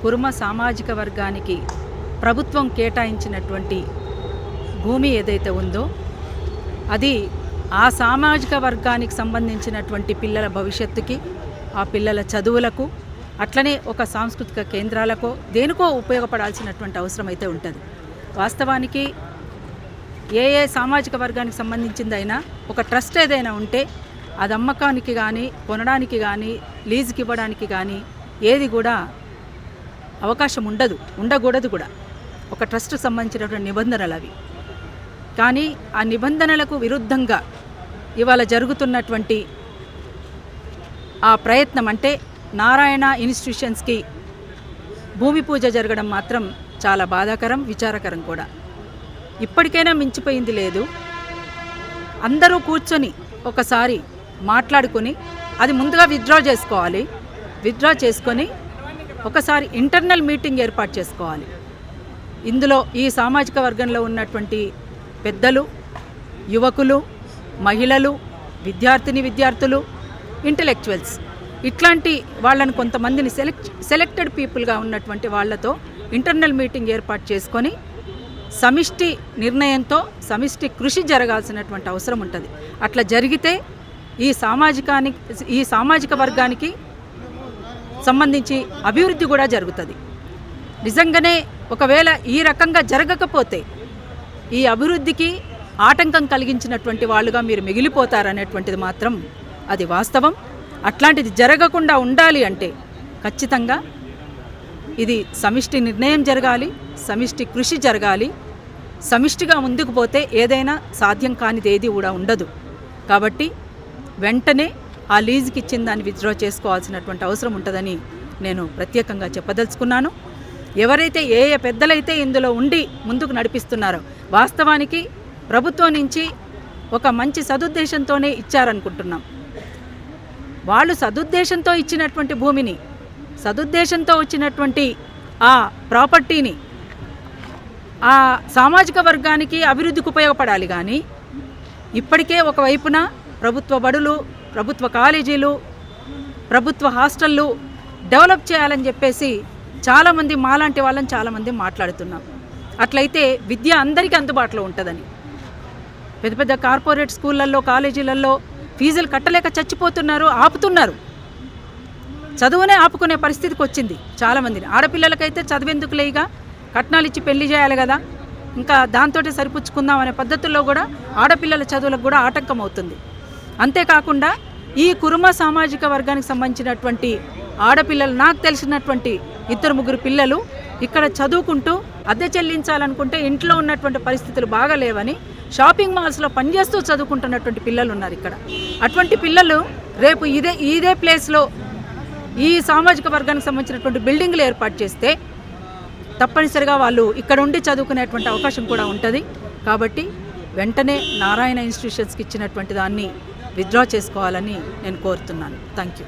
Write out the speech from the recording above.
కురుమ సామాజిక వర్గానికి ప్రభుత్వం కేటాయించినటువంటి భూమి ఏదైతే ఉందో అది ఆ సామాజిక వర్గానికి సంబంధించినటువంటి పిల్లల భవిష్యత్తుకి, ఆ పిల్లల చదువులకు, అట్లనే ఒక సాంస్కృతిక కేంద్రాలకో దేనికో ఉపయోగపడాల్సినటువంటి అవసరం అయితే ఉంటుంది. వాస్తవానికి ఏ సామాజిక వర్గానికి సంబంధించిందైనా ఒక ట్రస్ట్ ఏదైనా ఉంటే అది అమ్మకానికి కానీ, కొనడానికి కానీ, లీజుకి ఇవ్వడానికి కానీ ఏది కూడా అవకాశం ఉండకూడదు కూడా. ఒక ట్రస్ట్ సంబంధించినటువంటి నిబంధనలు అవి. కానీ ఆ నిబంధనలకు విరుద్ధంగా ఇవాళ జరుగుతున్నటువంటి ఆ ప్రయత్నం అంటే నారాయణ ఇన్స్టిట్యూషన్స్కి భూమి పూజ జరగడం మాత్రం చాలా బాధాకరం, విచారకరం కూడా. ఇప్పటికైనా మించిపోయింది లేదు. అందరూ కూర్చొని ఒకసారి మాట్లాడుకొని అది ముందుగా విత్డ్రా చేసుకోవాలి. విత్డ్రా చేసుకొని ఒకసారి ఇంటర్నల్ మీటింగ్ ఏర్పాటు చేసుకోవాలి. ఇందులో ఈ సామాజిక వర్గంలో ఉన్నటువంటి పెద్దలు, యువకులు, మహిళలు, విద్యార్థులు, ఇంటలెక్చువల్స్ ఇట్లాంటి వాళ్ళని కొంతమందిని సెలెక్టెడ్ పీపుల్గా ఉన్నటువంటి వాళ్ళతో ఇంటర్నల్ మీటింగ్ ఏర్పాటు చేసుకొని సమిష్టి నిర్ణయంతో సమిష్టి కృషి జరగాల్సినటువంటి అవసరం ఉంటుంది. అట్లా జరిగితే ఈ సామాజిక వర్గానికి సంబంధించి అభివృద్ధి కూడా జరుగుతుంది. నిజంగానే ఒకవేళ ఈ రకంగా జరగకపోతే ఈ అభివృద్ధికి ఆటంకం కలిగించినటువంటి వాళ్ళుగా మీరు మిగిలిపోతారనేటువంటిది మాత్రం అది వాస్తవం. అట్లాంటిది జరగకుండా ఉండాలి అంటే ఖచ్చితంగా ఇది సమిష్టి నిర్ణయం జరగాలి, సమిష్టి కృషి జరగాలి. సమిష్టిగా ముందుకు పోతే ఏదైనా సాధ్యం కానిది ఏది కూడా ఉండదు. కాబట్టి వెంటనే ఆ లీజుకి ఇచ్చిన దాన్ని విత్డ్రా చేసుకోవాల్సినటువంటి అవసరం ఉంటుందని నేను ప్రత్యేకంగా చెప్పదలుచుకున్నాను. ఎవరైతే ఏ పెద్దలైతే ఇందులో ఉండి ముందుకు నడిపిస్తున్నారో వాస్తవానికి ప్రభుత్వం నుంచి ఒక మంచి సదుద్దేశంతోనే ఇచ్చారనుకుంటున్నాం. వాళ్ళు సదుద్దేశంతో ఇచ్చినటువంటి భూమిని, సదుద్దేశంతో వచ్చినటువంటి ఆ ప్రాపర్టీని ఆ సామాజిక వర్గానికి అభివృద్ధికి ఉపయోగపడాలి. కానీ ఇప్పటికే ఒకవైపున ప్రభుత్వ బడులు, ప్రభుత్వ కాలేజీలు, ప్రభుత్వ హాస్టళ్ళు డెవలప్ చేయాలని చెప్పేసి చాలామంది మాలాంటి వాళ్ళని చాలామంది మాట్లాడుతున్నాం. అట్లయితే విద్య అందరికీ అందుబాటులో ఉంటుందని పెద్ద పెద్ద కార్పొరేట్ స్కూళ్ళల్లో, కాలేజీలలో ఫీజులు కట్టలేక చచ్చిపోతున్నారు, ఆపుతున్నారు. చదువునే ఆపుకునే పరిస్థితికి వచ్చింది చాలామందిని. ఆడపిల్లలకైతే చదివేందుకు లేగా కట్నాలు ఇచ్చి పెళ్లి చేయాలి కదా, ఇంకా దాంతో సరిపుచ్చుకుందాం అనే పద్ధతుల్లో కూడా ఆడపిల్లల చదువులకు కూడా ఆటంకం అవుతుంది. అంతేకాకుండా ఈ కురుమ సామాజిక వర్గానికి సంబంధించినటువంటి ఆడపిల్లలు, నాకు తెలిసినటువంటి 2-3 పిల్లలు ఇక్కడ చదువుకుంటూ అద్దె చెల్లించాలనుకుంటే ఇంట్లో ఉన్నటువంటి పరిస్థితులు బాగా లేవని షాపింగ్ మాల్స్లో పనిచేస్తూ చదువుకుంటున్నటువంటి పిల్లలు ఉన్నారు ఇక్కడ. అటువంటి పిల్లలు రేపు ఇదే ప్లేస్లో ఈ సామాజిక వర్గానికి సంబంధించినటువంటి బిల్డింగ్లు ఏర్పాటు చేస్తే తప్పనిసరిగా వాళ్ళు ఇక్కడ ఉండి చదువుకునేటువంటి అవకాశం కూడా ఉంటుంది. కాబట్టి వెంటనే నారాయణ ఇన్స్టిట్యూషన్స్కి ఇచ్చినటువంటి దాన్ని విత్డ్రా చేసుకోవాలని నేను కోరుతున్నాను. Thank you.